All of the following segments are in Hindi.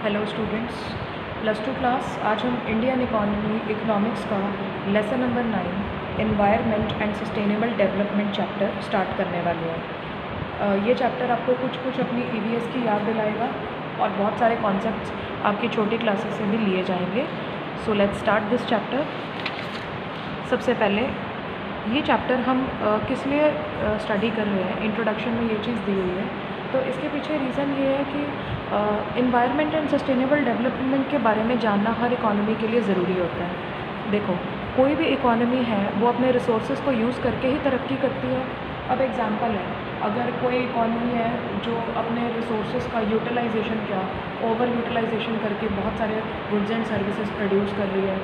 Hello students, plus two class. आज हम इंडियन इकोनॉमिक्स का lesson number 9 environment and sustainable development chapter start करने वाले हैं। ये चैप्टर आपको कुछ अपनी ईवीएस की याद दिलाएगा और बहुत सारे कॉन्सेप्ट्स आपकी छोटी क्लासेस से भी लिए जाएंगे। So let's start this chapter. सबसे पहले ये चैप्टर हम किस लिए स्टडी कर रहे हैं, इंट्रोडक्शन में ये चीज़ दी हुई है। तो इसके पीछे रीज़न ये है कि इन्वायरमेंट एंड सस्टेनेबल डेवलपमेंट के बारे में जानना हर इकॉनमी के लिए ज़रूरी होता है। देखो, कोई भी इकॉनमी है वो अपने रिसोर्सेज को यूज़ करके ही तरक्की करती है। अब एग्जांपल है, अगर कोई इकॉनमी है जो अपने रिसोर्सेज का यूटिलाइजेशन ओवर यूटिलाइजेशन करके बहुत सारे गुड्स एंड सर्विसेज प्रोड्यूस कर रही है,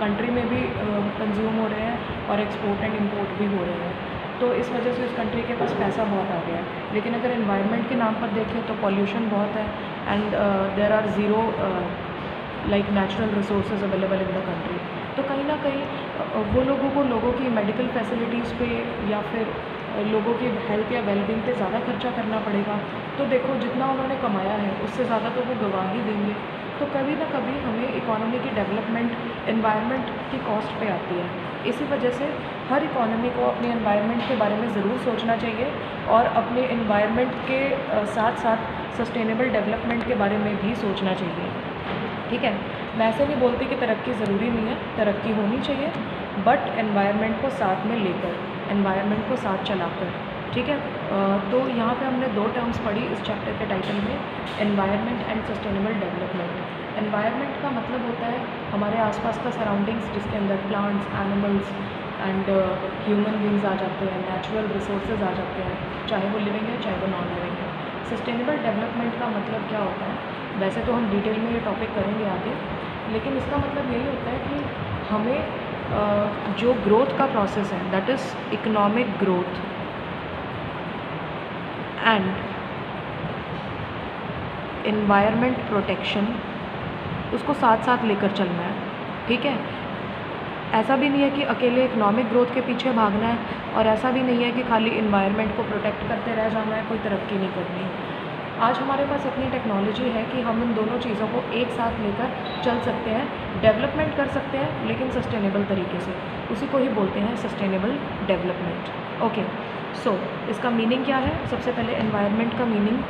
कंट्री में भी कंज्यूम हो रहे हैं और एक्सपोर्ट एंड इम्पोर्ट भी हो रहे हैं, तो इस वजह से उस कंट्री के पास पैसा बहुत आ गया है। लेकिन अगर एनवायरनमेंट के नाम पर देखें तो पॉल्यूशन बहुत है and there are zero like natural resources available in the country. तो कहीं ना कहीं वो लोगों की मेडिकल फैसिलिटीज़ पे या फिर लोगों की हेल्थ या वेलबींग पे ज़्यादा खर्चा करना पड़ेगा। तो देखो, जितना उन्होंने कमाया है उससे ज़्यादा तो वो गंवा ही देंगे। तो कभी ना कभी हमें इकोनॉमी की डेवलपमेंट एनवायरनमेंट की कॉस्ट पे आती है। इसी वजह से हर इकोनॉमी को अपने एनवायरनमेंट के बारे में ज़रूर सोचना चाहिए और अपने एनवायरनमेंट के साथ साथ सस्टेनेबल डेवलपमेंट के बारे में भी सोचना चाहिए। ठीक है, मैं ऐसे नहीं बोलती कि तरक्की ज़रूरी नहीं है, तरक्की होनी चाहिए, बट एनवायरनमेंट को साथ में लेकर, एनवायरनमेंट को साथ चलाकर। ठीक है, तो यहाँ पे हमने दो टर्म्स पढ़ी इस चैप्टर के टाइटल में, environment and sustainable development. Environment का मतलब होता है हमारे आसपास का सराउंडिंग्स, जिसके अंदर plants, animals and human beings आ जाते हैं, नेचुरल रिसोर्सेज आ जाते हैं, चाहे वो लिविंग है चाहे वो नॉन लिविंग है। सस्टेनेबल डेवलपमेंट का मतलब क्या होता है, वैसे तो हम डिटेल में ये टॉपिक करेंगे आगे, लेकिन इसका मतलब यही होता है कि हमें जो ग्रोथ का प्रोसेस है, that is economic growth and environment protection, उसको साथ साथ लेकर चलना है। ठीक है, ऐसा भी नहीं है कि अकेले इकोनॉमिक ग्रोथ के पीछे भागना है और ऐसा भी नहीं है कि खाली इन्वायरमेंट को प्रोटेक्ट करते रह जाना है, कोई तरक्की नहीं करनी। आज हमारे पास इतनी टेक्नोलॉजी है कि हम इन दोनों चीज़ों को एक साथ लेकर चल सकते हैं, डेवलपमेंट कर सकते हैं, लेकिन सस्टेनेबल तरीके से। उसी को ही बोलते हैं सस्टेनेबल डेवलपमेंट। ओके, सो इसका मीनिंग क्या है? सबसे पहले एनवायरनमेंट का meaning,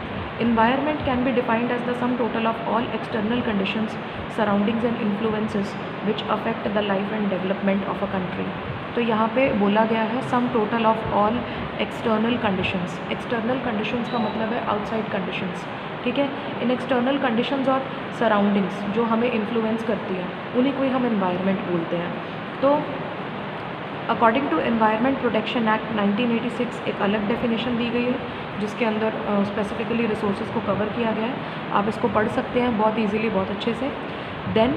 environment can be defined as the sum total of all external conditions, surroundings and influences which affect the life and development of a country। तो यहाँ पे बोला गया है sum total of all external conditions। external conditions का मतलब है outside conditions। ठीक है, इन external conditions और surroundings जो हमें influence करती है, उन्हीं को ही हम environment बोलते हैं। तो according to environment protection act 1986 एक अलग डेफिनेशन दी गई है, जिसके अंदर स्पेसिफिकली रिसोर्सेज को कवर किया गया है। आप इसको पढ़ सकते हैं बहुत इजीली, बहुत अच्छे से। देन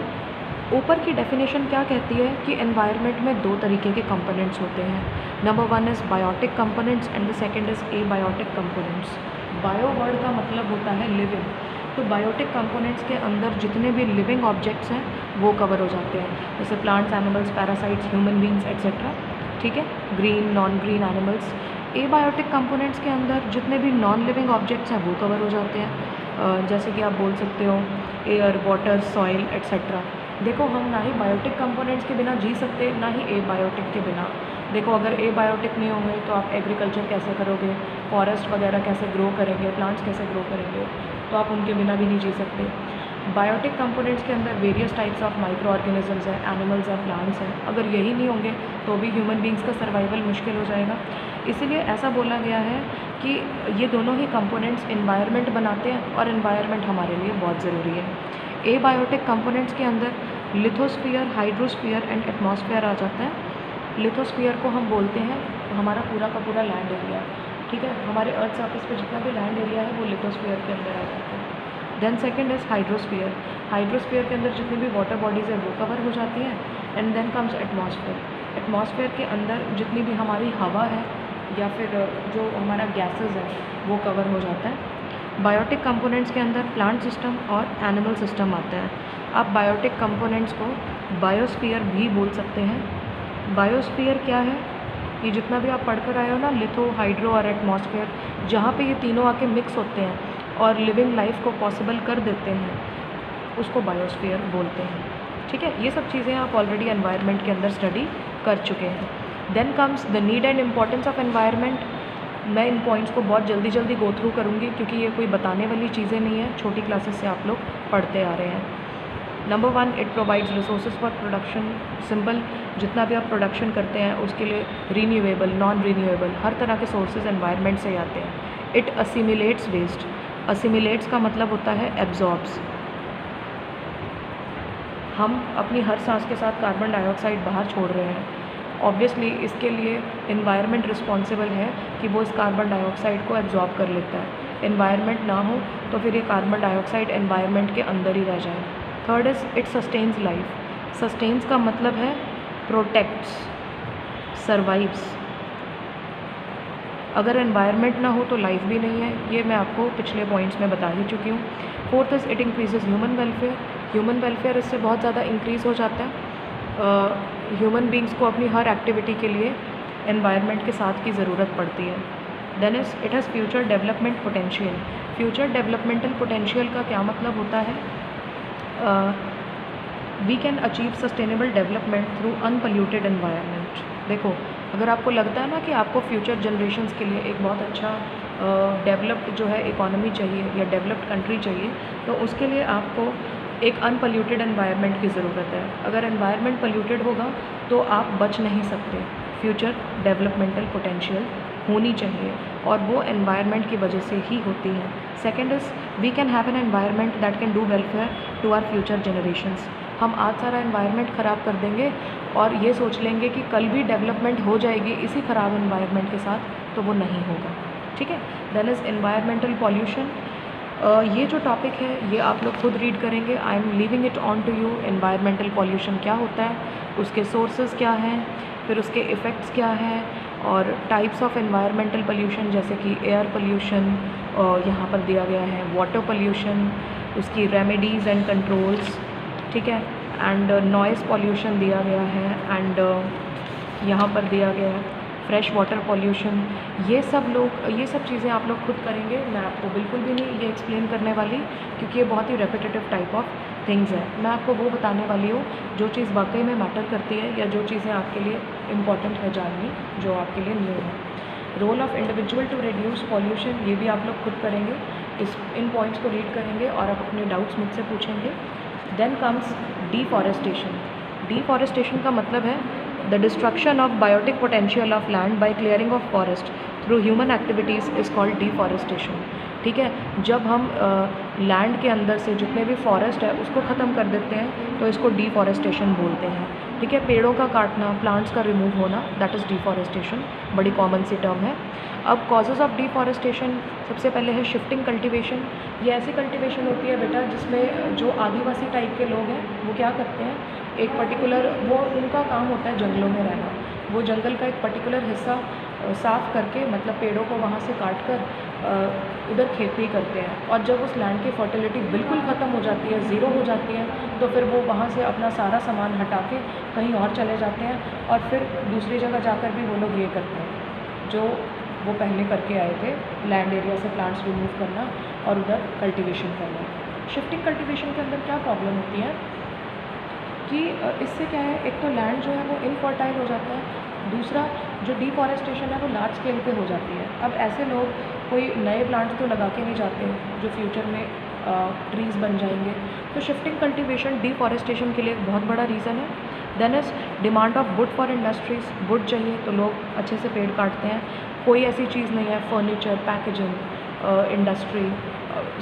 ऊपर की डेफिनेशन क्या कहती है कि एनवायरनमेंट में दो तरीके के कंपोनेंट्स होते हैं। Number 1 is biotic components and the second is abiotic components. Bio word का मतलब होता है लिविंग। तो बायोटिक कंपोनेंट्स के अंदर जितने भी लिविंग ऑब्जेक्ट्स हैं वो कवर हो जाते हैं, जैसे plants, animals, parasites, human beings etcetera. ठीक है, green, non green animals. Abiotic components के अंदर जितने भी नॉन लिविंग ऑब्जेक्ट्स हैं वो कवर हो जाते हैं, जैसे कि आप बोल सकते हो एयर, वाटर, सॉइल एट्सेट्रा। देखो, हम ना ही बायोटिक कंपोनेंट्स के बिना जी सकते, ना ही एबायोटिक के बिना। देखो, अगर एबायोटिक नहीं होंगे तो आप एग्रीकल्चर कैसे करोगे, फॉरेस्ट वगैरह कैसे ग्रो करेंगे, प्लांट्स कैसे ग्रो करेंगे, तो आप उनके बिना भी नहीं जी सकते। बायोटिक कंपोनेंट्स के अंदर various types of micro organisms हैं, एनिमल्स हैं, प्लांट्स हैं। अगर यही नहीं होंगे तो भी ह्यूमन बींग्स का सर्वाइवल मुश्किल हो जाएगा। इसीलिए ऐसा बोला गया है कि ये दोनों ही कंपोनेंट्स एनवायरनमेंट बनाते हैं और एनवायरनमेंट हमारे लिए बहुत ज़रूरी है। एबायोटिक कंपोनेंट्स के अंदर लिथोस्फीयर, हाइड्रोस्फीयर एंड एटमॉस्फेयर आ जाता है। लिथोस्फीयर को हम बोलते हैं हमारा पूरा का पूरा लैंड एरिया। ठीक है, हमारे अर्थ सरफेस पे जितना भी लैंड एरिया है वो लिथोस्फीयर के अंदर आ जाता है। Then second is hydrosphere. Hydrosphere के अंदर जितनी भी वाटर बॉडीज़ है वो कवर हो जाती हैं। And then comes atmosphere. Atmosphere के अंदर जितनी भी हमारी हवा है या फिर जो हमारा गैसेस है वो कवर हो जाता है। बायोटिक कंपोनेंट्स के अंदर प्लांट सिस्टम और एनिमल सिस्टम आता है। आप बायोटिक कंपोनेंट्स को बायोस्फीयर भी बोल सकते हैं। बायोस्फीयर क्या है? ये जितना भी आप पढ़ कर आए हो ना, लिथो, हाइड्रो और एटमॉस्फेयर, जहाँ पे ये तीनों आके मिक्स होते हैं और लिविंग लाइफ को पॉसिबल कर देते हैं, उसको बायोस्फीयर बोलते हैं। ठीक है, ये सब चीज़ें आप ऑलरेडी एनवायरनमेंट के अंदर स्टडी कर चुके हैं। Then comes the need and importance of environment. मैं इन पॉइंट्स को बहुत जल्दी जल्दी गो थ्रू करूँगी क्योंकि ये कोई बताने वाली चीज़ें नहीं है, छोटी क्लासेस से आप लोग पढ़ते आ रहे हैं। Number 1, it provides resources for production. Simple, जितना भी आप प्रोडक्शन करते हैं उसके लिए रीन्यूएबल, नॉन रीन्यूएबल हर तरह के सोर्सेज एनवायरनमेंट से आते हैं। It असिमिलेट्स waste. असिमिलेट्स का मतलब होता है एब्जॉर्ब्स। हम अपनी हर सांस के साथ कार्बन डाइऑक्साइड बाहर छोड़ रहे हैं। ऑब्वियसली इसके लिए एनवायरनमेंट रिस्पॉन्सिबल है कि वो इस कार्बन डाइऑक्साइड को एब्जॉर्ब कर लेता है। एनवायरनमेंट ना हो तो फिर ये कार्बन डाइऑक्साइड एनवायरनमेंट के अंदर ही रह जाए। Third is it sustains life. Sustains का मतलब है प्रोटेक्ट्स, सर्वाइव्स। अगर एनवायरनमेंट ना हो तो लाइफ भी नहीं है, ये मैं आपको पिछले पॉइंट्स में बता ही चुकी हूँ। Fourth is it increases human welfare. Human welfare इससे बहुत ज़्यादा इंक्रीज़ हो जाता है। ह्यूमन बींग्स को अपनी हर एक्टिविटी के लिए एनवायरनमेंट के साथ की ज़रूरत पड़ती है। Then it has future development potential. Future developmental potential का क्या मतलब होता है? We can achieve sustainable development through unpolluted environment. देखो, अगर आपको लगता है ना कि आपको फ्यूचर जनरेशन्स के लिए एक बहुत अच्छा डेवलप्ड जो है इकोनॉमी चाहिए या डेवलप्ड कंट्री चाहिए, तो उसके लिए आपको एक अनपॉल्यूटेड एनवायरनमेंट की ज़रूरत है। अगर एनवायरनमेंट पॉल्यूटेड होगा तो आप बच नहीं सकते। फ्यूचर डेवलपमेंटल पोटेंशियल होनी चाहिए और वो एनवायरनमेंट की वजह से ही होती है। Second is we can have an environment that can do welfare to our future generations. हम आज सारा एनवायरनमेंट ख़राब कर देंगे और ये सोच लेंगे कि कल भी डेवलपमेंट हो जाएगी इसी ख़राब एनवायरनमेंट के साथ, तो वो नहीं होगा। ठीक है। Then is environmental pollution. ये जो टॉपिक है ये आप लोग खुद रीड करेंगे। I am leaving it on to you. Environmental pollution क्या होता है, उसके सोर्सेज क्या हैं, फिर उसके इफ़ेक्ट्स क्या हैं, और टाइप्स ऑफ एनवायरमेंटल पॉल्यूशन जैसे कि एयर पॉल्यूशन यहाँ पर दिया गया है, वाटर पॉल्यूशन, उसकी रेमेडीज़ एंड कंट्रोल्स। ठीक है। एंड नॉइज़ पॉल्यूशन दिया गया है, एंड यहाँ पर दिया गया है फ्रेश वाटर पॉल्यूशन। ये सब चीज़ें आप लोग खुद करेंगे। मैं आपको बिल्कुल भी नहीं ये एक्सप्लेन करने वाली क्योंकि ये बहुत ही रेपिटेटिव टाइप ऑफ थिंग्स है। मैं आपको वो बताने वाली हूँ जो चीज़ वाकई में मैटर करती है या जो चीज़ें आपके लिए इम्पॉर्टेंट है जाननी, जो आपके लिए न्यू है। Role of individual to reduce pollution, ये भी आप लोग खुद करेंगे। इन पॉइंट्स को रीड करेंगे और आप अपने डाउट्स मुझसे पूछेंगे। Then comes deforestation. डिफॉरेस्टेशन का मतलब है the destruction of biotic potential of land by clearing of forest through human activities is called deforestation. ठीक है। जब हम लैंड के अंदर से जितने भी फॉरेस्ट है उसको ख़त्म कर देते हैं तो इसको डिफॉरेस्टेशन बोलते हैं। ठीक है। पेड़ों का काटना, प्लांट्स का रिमूव होना, दैट इज़ डिफॉरेस्टेशन। बड़ी कॉमन सी टर्म है। अब कॉजेज़ ऑफ डिफॉरेस्टेशन, सबसे पहले है शिफ्टिंग कल्टीवेशन। ये ऐसी कल्टीवेशन होती है बेटा जिसमें जो आदिवासी टाइप के लोग हैं वो क्या करते हैं, एक पर्टिकुलर उनका काम होता है जंगलों में रहना। वो जंगल का एक पर्टिकुलर हिस्सा साफ़ करके, मतलब पेड़ों को वहाँ से काट कर उधर खेती करते हैं, और जब उस लैंड की फर्टिलिटी बिल्कुल ख़त्म हो जाती है, ज़ीरो हो जाती है, तो फिर वो वहाँ से अपना सारा सामान हटा के कहीं और चले जाते हैं और फिर दूसरी जगह जाकर भी वो लोग ये करते हैं जो वो पहले करके आए थे, लैंड एरिया से प्लांट्स रिमूव करना और उधर कल्टीवेशन करना। शिफ्टिंग कल्टीवेशन के अंदर क्या प्रॉब्लम होती है कि इससे क्या है, एक तो लैंड जो है वो इनफर्टाइल हो जाता है, दूसरा जो डिफॉरेस्टेशन है वो लार्ज स्केल पे हो जाती है। अब ऐसे लोग कोई नए प्लांट्स तो लगा के नहीं जाते जो फ्यूचर में ट्रीज़ बन जाएंगे। तो शिफ्टिंग कल्टीवेशन डिफॉरेस्टेशन के लिए एक बहुत बड़ा रीज़न है। Then is demand of wood for industries. Wood चाहिए तो लोग अच्छे से पेड़ काटते हैं। कोई ऐसी चीज़ नहीं है, furniture, packaging industry,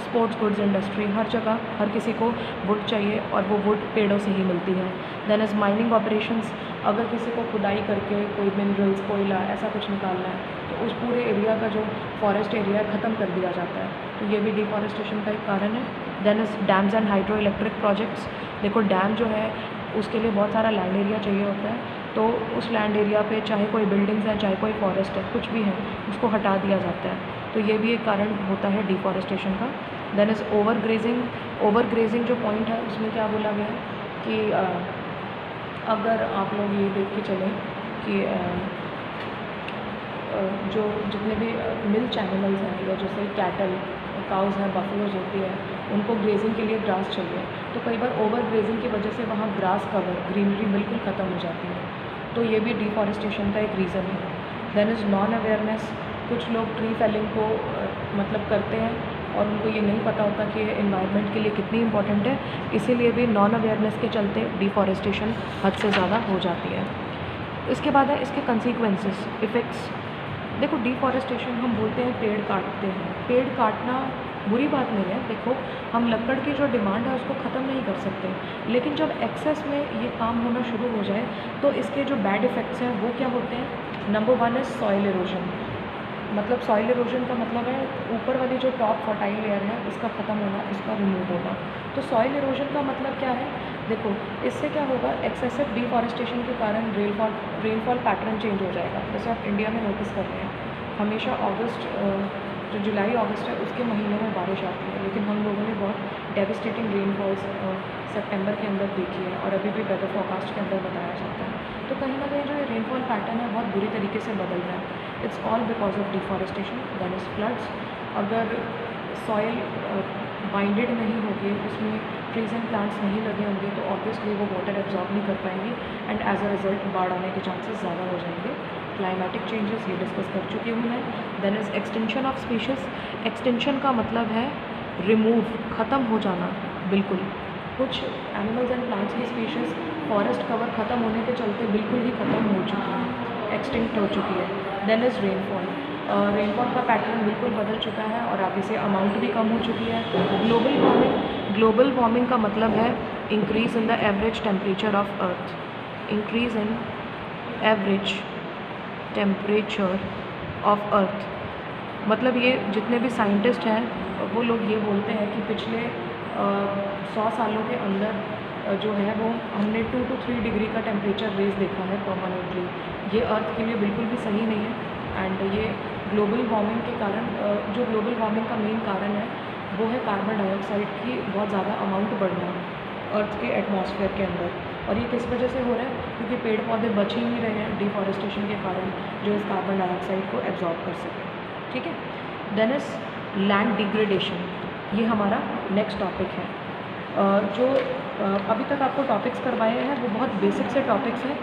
sports goods industry, हर जगह हर किसी को वुड चाहिए और वो वुड पेड़ों से ही मिलती है। Then is mining operations. अगर किसी को खुदाई करके कोई मिनरल्स, कोयला ऐसा कुछ निकालना है तो उस पूरे एरिया का जो फॉरेस्ट एरिया है ख़त्म कर दिया जाता है, तो ये भी डिफॉरेस्टेशन का एक कारण है। Then is dams and hydro electric projects. देखो, डैम जो है उसके लिए बहुत सारा लैंड एरिया चाहिए होता है, तो उस लैंड एरिया पे चाहे कोई बिल्डिंग्स है, चाहे कोई फॉरेस्ट है, कुछ भी है, उसको हटा दिया जाता है। तो ये भी एक कारण होता है डिफॉरेस्टेशन का। Then is over grazing. Over grazing जो पॉइंट है उसमें क्या बोला गया है कि अगर आप लोग ये देख के चलें कि जो जितने भी मिल्क एनिमल्स हैं, या जैसे कैटल, काउज़ हैं, बफलोज होती है, उनको ग्रेजिंग के लिए ग्रास चाहिए, तो कई बार ओवर ग्रेजिंग की वजह से वहाँ ग्रास कवर, ग्रीनरी बिल्कुल ख़त्म हो जाती है, तो ये भी डिफॉरेस्टेशन का एक रीज़न है। Then is non awareness. कुछ लोग ट्री फेलिंग को मतलब करते हैं और उनको ये नहीं पता होता कि ये इन्वायरमेंट के लिए कितनी इंपॉर्टेंट है, इसीलिए भी नॉन अवेयरनेस के चलते डिफॉरेस्टेशन हद से ज़्यादा हो जाती है। इसके बाद है इसके कंसीक्वेंसेस, इफ़ेक्ट्स। देखो, डिफॉरेस्टेशन हम बोलते हैं पेड़ काटते हैं, पेड़ काटना बुरी बात नहीं है। देखो, हम लकड़ की जो डिमांड है उसको ख़त्म नहीं कर सकते, लेकिन जब एक्सेस में ये काम होना शुरू हो जाए तो इसके जो बैड इफ़ेक्ट्स हैं वो क्या होते हैं। नंबर 1 है सॉइल इरोजन। मतलब सॉइल इरोजन का मतलब है ऊपर वाली जो टॉप फर्टाइल लेयर है इसका ख़त्म होना, इसका रिमूव होना। तो सॉइल इरोजन का मतलब क्या है। देखो, इससे क्या होगा, एक्सेसिव डिफॉरेस्टेशन के कारण रेनफॉल पैटर्न चेंज हो जाएगा। जैसे आप इंडिया में नोटिस कर रहे हैं, हमेशा अगस्त, जो जुलाई अगस्त है उसके महीने में बारिश आती है, लेकिन हम लोगों ने बहुत डेविस्टेटिंग रेनफॉल्स सितंबर के अंदर देखी है और अभी भी वेदर फोरकास्ट के अंदर बताया जाता है। तो कहीं ना कहीं जो ये रेनफॉल पैटर्न है बहुत बुरी तरीके से बदल रहा है। It's all because of deforestation. Then is floods. अगर सॉइल बाइंडेड नहीं होगी, उसमें ट्रीज एंड प्लांट्स नहीं लगे होंगे, तो ऑब्वियसली वो वाटर एब्जॉर्ब नहीं कर पाएंगे एंड एज अ रिजल्ट बाढ़ आने के चांसेस ज़्यादा हो जाएंगे। क्लाइमेटिक चेंजेस ये डिस्कस कर चुकी हूँ मैं। Then is extension of species. Extension का मतलब है रिमूव, ख़त्म हो जाना बिल्कुल। कुछ एनिमल्स एंड प्लांट्स की स्पीशीज़ फॉरेस्ट कवर ख़त्म होने के चलते बिल्कुल ही ख़त्म हो चुकी है, एक्सटिंक्ट हो चुकी है। Then is rainfall. रेनफॉल का पैटर्न बिल्कुल बदल चुका है और आगे से अमाउंट भी कम हो चुकी है। Global warming. ग्लोबल वार्मिंग का मतलब है increase in the average temperature of earth. Increase in average temperature of earth. मतलब ये जितने भी साइंटिस्ट हैं वो लोग ये बोलते हैं कि पिछले 100 सालों के अंदर जो है वो हमने 2 to 3 डिग्री का टेम्परेचर रेज देखा है परमानेंटली। ये अर्थ के लिए बिल्कुल भी सही नहीं है एंड ये ग्लोबल वार्मिंग के कारण, जो ग्लोबल वार्मिंग का मेन कारण है वो है कार्बन डाइऑक्साइड की बहुत ज़्यादा अमाउंट बढ़ना अर्थ के एटमॉस्फेयर के अंदर। और ये किस वजह से हो रहा है, क्योंकि पेड़ पौधे बच ही नहीं रहे हैं डिफॉरेस्टेशन के कारण, जो इस कार्बन डाइऑक्साइड को एब्जॉर्ब कर सकें। ठीक है। Then is land degradation. ये हमारा नेक्स्ट टॉपिक है। जो अभी तक आपको टॉपिक्स करवाए हैं वो बहुत बेसिक से टॉपिक्स हैं।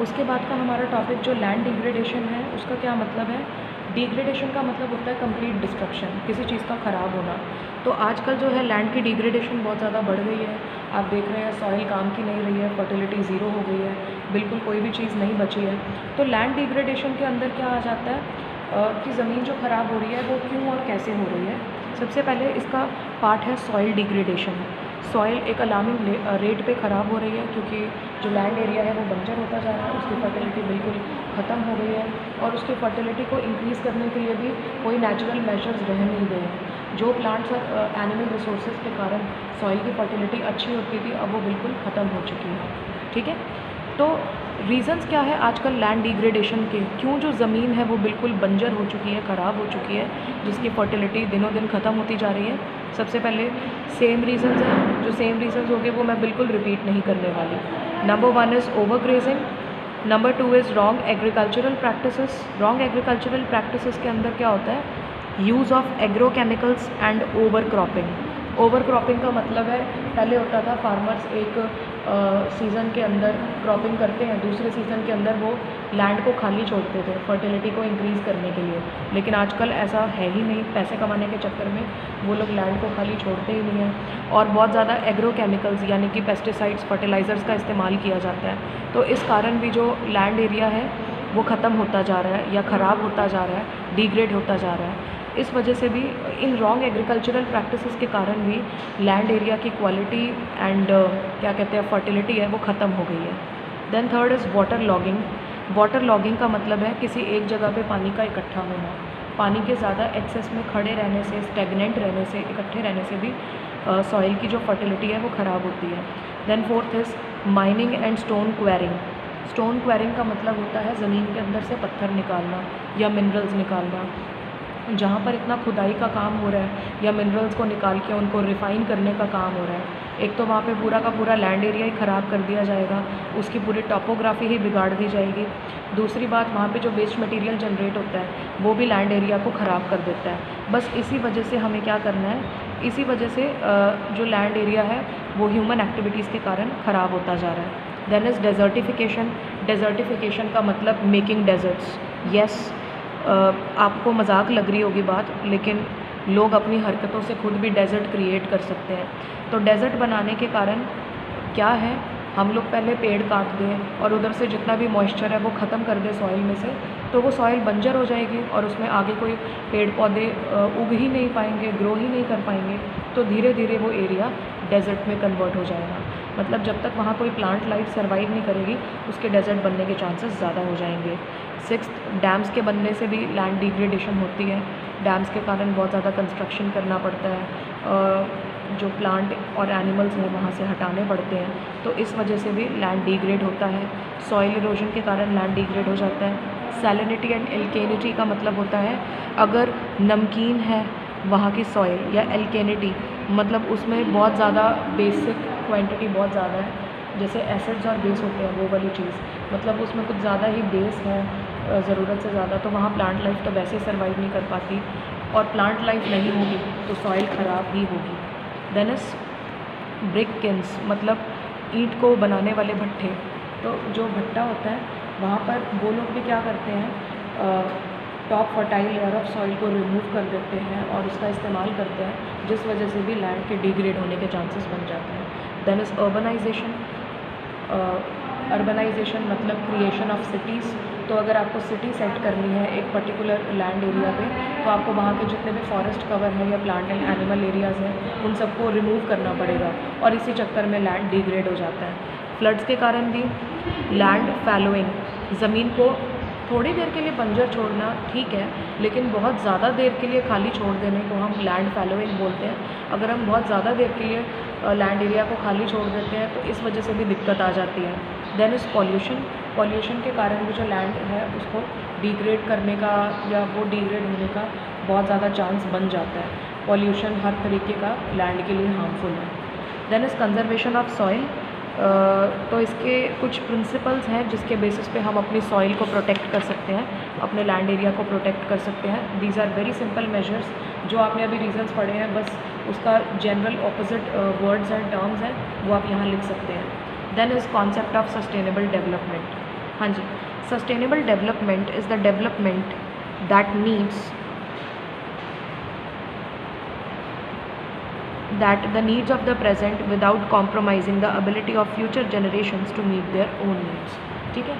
उसके बाद का हमारा टॉपिक जो लैंड डिग्रेडेशन है उसका क्या मतलब है। डिग्रेडेशन का मतलब होता है कंप्लीट डिस्ट्रक्शन, किसी चीज़ का ख़राब होना। तो आजकल जो है लैंड की डिग्रेडेशन बहुत ज़्यादा बढ़ गई है। आप देख रहे हैं सॉइल काम की नहीं रही है, फर्टिलिटी ज़ीरो हो गई है, बिल्कुल कोई भी चीज़ नहीं बची है। तो लैंड डिग्रेडेशन के अंदर क्या आ जाता है कि ज़मीन जो ख़राब हो रही है वो क्यों और कैसे हो रही है। सबसे पहले इसका पार्ट है सॉइल डिग्रेडेशन। सॉइल एक अलार्मिंग रेट पे ख़राब हो रही है, क्योंकि जो लैंड एरिया है वो बंजर होता जा रहा है, उसकी फर्टिलिटी बिल्कुल ख़त्म हो गई है और उसकी फर्टिलिटी को इंक्रीज़ करने के लिए भी कोई नेचुरल मेजर्स रह नहीं गए हैं। जो प्लांट्स और एनिमल रिसोर्सेज के कारण सॉइल की फर्टिलिटी अच्छी होती थी अब वो बिल्कुल ख़त्म हो चुकी है। ठीक है। तो रीज़न्स क्या है आजकल लैंड डिग्रेडेशन के, क्यों जो ज़मीन है वो बिल्कुल बंजर हो चुकी है, ख़राब हो चुकी है, जिसकी फर्टिलिटी दिनों दिन ख़त्म होती जा रही है। सबसे पहले सेम रीज़न्स हैं, जो सेम रीज़न्स होंगे वो मैं बिल्कुल रिपीट नहीं करने वाली। Number 1 is over grazing. Number 2 is wrong agricultural practices. Wrong agricultural practices के अंदर क्या होता है, use of agrochemicals and over cropping. Over cropping का मतलब है पहले होता था फार्मर्स एक सीज़न के अंदर क्रॉपिंग करते हैं, दूसरे सीज़न के अंदर वो लैंड को खाली छोड़ते थे फर्टिलिटी को इंक्रीज़ करने के लिए, लेकिन आजकल ऐसा है ही नहीं। पैसे कमाने के चक्कर में वो लोग लैंड को खाली छोड़ते ही नहीं हैं और बहुत ज़्यादा एग्रोकेमिकल्स यानी कि पेस्टिसाइड्स, फर्टिलाइज़र्स का इस्तेमाल किया जाता है। तो इस कारण भी जो लैंड एरिया है वो ख़त्म होता जा रहा है या ख़राब होता जा रहा है, डिग्रेड होता जा रहा है। इस वजह से भी इन रॉन्ग एग्रीकल्चरल प्रैक्टिसेस के कारण भी लैंड एरिया की क्वालिटी एंड क्या कहते हैं फर्टिलिटी है वो ख़त्म हो गई है। Then third is water logging. Water logging का मतलब है किसी एक जगह पे पानी का इकट्ठा होना। पानी के ज़्यादा एक्सेस में खड़े रहने से, स्टेगनेंट रहने से, इकट्ठे रहने से भी सॉइल की जो फर्टिलिटी है वो ख़राब होती है। Then fourth is mining and stone quarrying. Stone quarrying का मतलब होता है ज़मीन के अंदर से पत्थर निकालना या मिनरल्स निकालना। जहाँ पर इतना खुदाई का काम हो रहा है या मिनरल्स को निकाल के उनको रिफ़ाइन करने का काम हो रहा है, एक तो वहाँ पे पूरा का पूरा लैंड एरिया ही ख़राब कर दिया जाएगा, उसकी पूरी टोपोग्राफी ही बिगाड़ दी जाएगी। दूसरी बात, वहाँ पे जो वेस्ट मटेरियल जनरेट होता है वो भी लैंड एरिया को ख़राब कर देता है। बस इसी वजह से हमें क्या करना है, इसी वजह से जो लैंड एरिया है वो ह्यूमन एक्टिविटीज़ के कारण ख़राब होता जा रहा है। Then is desertification. डेजर्टिफिकेशन का मतलब मेकिंग डेजर्ट्स। यस, आपको मजाक लग रही होगी बात, लेकिन लोग अपनी हरकतों से खुद भी डेजर्ट क्रिएट कर सकते हैं। तो डेजर्ट बनाने के कारण क्या है, हम लोग पहले पेड़ काट दें और उधर से जितना भी मॉइस्चर है वो ख़त्म कर दें सॉइल में से, तो वो सॉइल बंजर हो जाएगी और उसमें आगे कोई पेड़ पौधे उग ही नहीं पाएंगे, ग्रो ही नहीं कर पाएंगे। तो धीरे धीरे वो एरिया डेजर्ट में कन्वर्ट हो जाएगा। मतलब जब तक वहाँ कोई प्लांट लाइफ सर्वाइव नहीं करेगी, उसके डेजर्ट बनने के चांसेस ज़्यादा हो जाएंगे। सिक्स्थ, डैम्स के बनने से भी लैंड डिग्रेडेशन होती है। डैम्स के कारण बहुत ज़्यादा कंस्ट्रक्शन करना पड़ता है, जो प्लांट और एनिमल्स हैं वहाँ से हटाने पड़ते हैं, तो इस वजह से भी लैंड डिग्रेड होता है। सॉइल इरोजन के कारण लैंड डिग्रेड हो जाता है। सैलिनिटी एंड एल्केनिटी का मतलब होता है, अगर नमकीन है वहाँ की सॉइल, या एल्केनिटी मतलब उसमें बहुत ज़्यादा बेसिक क्वांटिटी बहुत ज़्यादा है, जैसे एसिड्स और बेस होते हैं वो वाली चीज़, मतलब उसमें कुछ ज़्यादा ही बेस है ज़रूरत से ज़्यादा, तो वहाँ प्लांट लाइफ तो वैसे ही सर्वाइव नहीं कर पाती, और प्लांट लाइफ नहीं होगी तो सॉइल ख़राब ही होगी। देन इज ब्रिक किल्स, मतलब ईंट को बनाने वाले भट्ठे। तो जो भट्टा होता है वहाँ पर वो लोग भी क्या करते हैं, top fertile layer of soil को रिमूव कर देते हैं और उसका इस्तेमाल करते हैं, जिस वजह से भी लैंड के डिग्रेड होने के चांसेस बन जाते हैं। Then is urbanization. अर्बनाइजेशन मतलब क्रिएशन ऑफ सिटीज़। तो अगर आपको सिटी सेट करनी है एक पर्टिकुलर लैंड एरिया पे, तो आपको वहाँ के जितने भी फॉरेस्ट कवर हैं या प्लांट एंड एनिमल एरियाज़ हैं उन सबको रिमूव करना पड़ेगा, और इसी चक्कर में लैंड डिग्रेड हो जाता है। फ्लड्स के कारण भी लैंड फैलोइंग, ज़मीन को थोड़ी देर के लिए बंजर छोड़ना ठीक है, लेकिन बहुत ज़्यादा देर के लिए खाली छोड़ देने को हम लैंड फैलोइंग बोलते हैं। अगर हम बहुत ज़्यादा देर के लिए लैंड एरिया को खाली छोड़ देते हैं तो इस वजह से भी दिक्कत आ जाती है। Then is pollution. पॉल्यूशन के कारण भी जो लैंड है उसको डिग्रेड करने का या वो डिग्रेड होने का बहुत ज़्यादा चांस बन जाता है। पॉल्यूशन हर तरीके का लैंड के लिए हार्मफुल है। Then is conservation of soil. तो इसके कुछ प्रिंसिपल्स हैं जिसके बेसिस पे हम अपनी सॉइल को प्रोटेक्ट कर सकते हैं, अपने लैंड एरिया को प्रोटेक्ट कर सकते हैं। These are very simple measures. जो आपने अभी रीजंस पढ़े हैं बस उसका general opposite words and terms हैं, वो आप यहाँ लिख सकते हैं। Then is concept of sustainable development. हाँ जी, sustainable development is the development that needs that the needs of the present without compromising the ability of future generations to meet their own needs। ठीक है,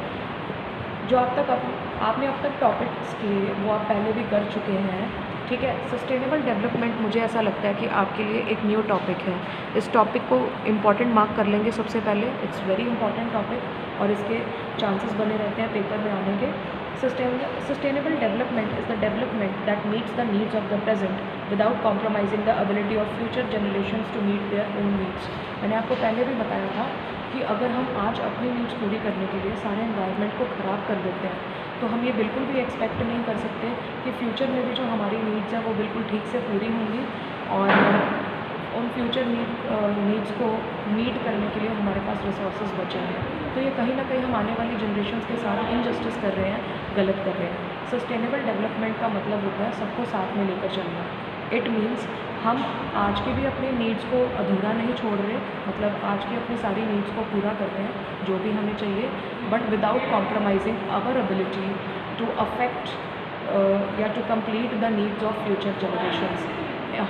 जो आपने अब तक टॉपिक्स किए वो आप पहले भी कर चुके हैं। ठीक है, सस्टेनेबल डेवलपमेंट मुझे ऐसा लगता है कि आपके लिए एक न्यू टॉपिक है। इस टॉपिक को इम्पॉर्टेंट मार्क कर लेंगे सबसे पहले। इट्स वेरी इंपॉर्टेंट टॉपिक और इसके चांसेस बने रहते हैं पेपर में आने के। Sustainable development is the development that meets the needs of the present without compromising the ability of future generations to meet their own needs। मैंने आपको पहले भी बताया था कि अगर हम आज अपनी नीड्स पूरी करने के लिए सारे एनवायरनमेंट को ख़राब कर देते हैं तो हम ये बिल्कुल भी एक्सपेक्ट नहीं कर सकते कि फ्यूचर में भी जो हमारी नीड्स हैं वो बिल्कुल ठीक से पूरी होंगी, और उन फ्यूचर नीड्स को मीट करने के लिए हमारे पास रिसोर्सेज बचे हैं। तो ये कहीं ना कहीं हम आने वाली जनरेशन्स के साथ इनजस्टिस कर रहे हैं, गलत कर रहे हैं। सस्टेनेबल डेवलपमेंट का मतलब होता है सबको साथ में लेकर चलना। इट मीन्स हम आज के भी अपने नीड्स को अधूरा नहीं छोड़ रहे, मतलब आज की अपनी सारी नीड्स को पूरा कर रहे हैं जो भी हमें चाहिए, but without compromising our ability to affect या to complete the needs of future generations.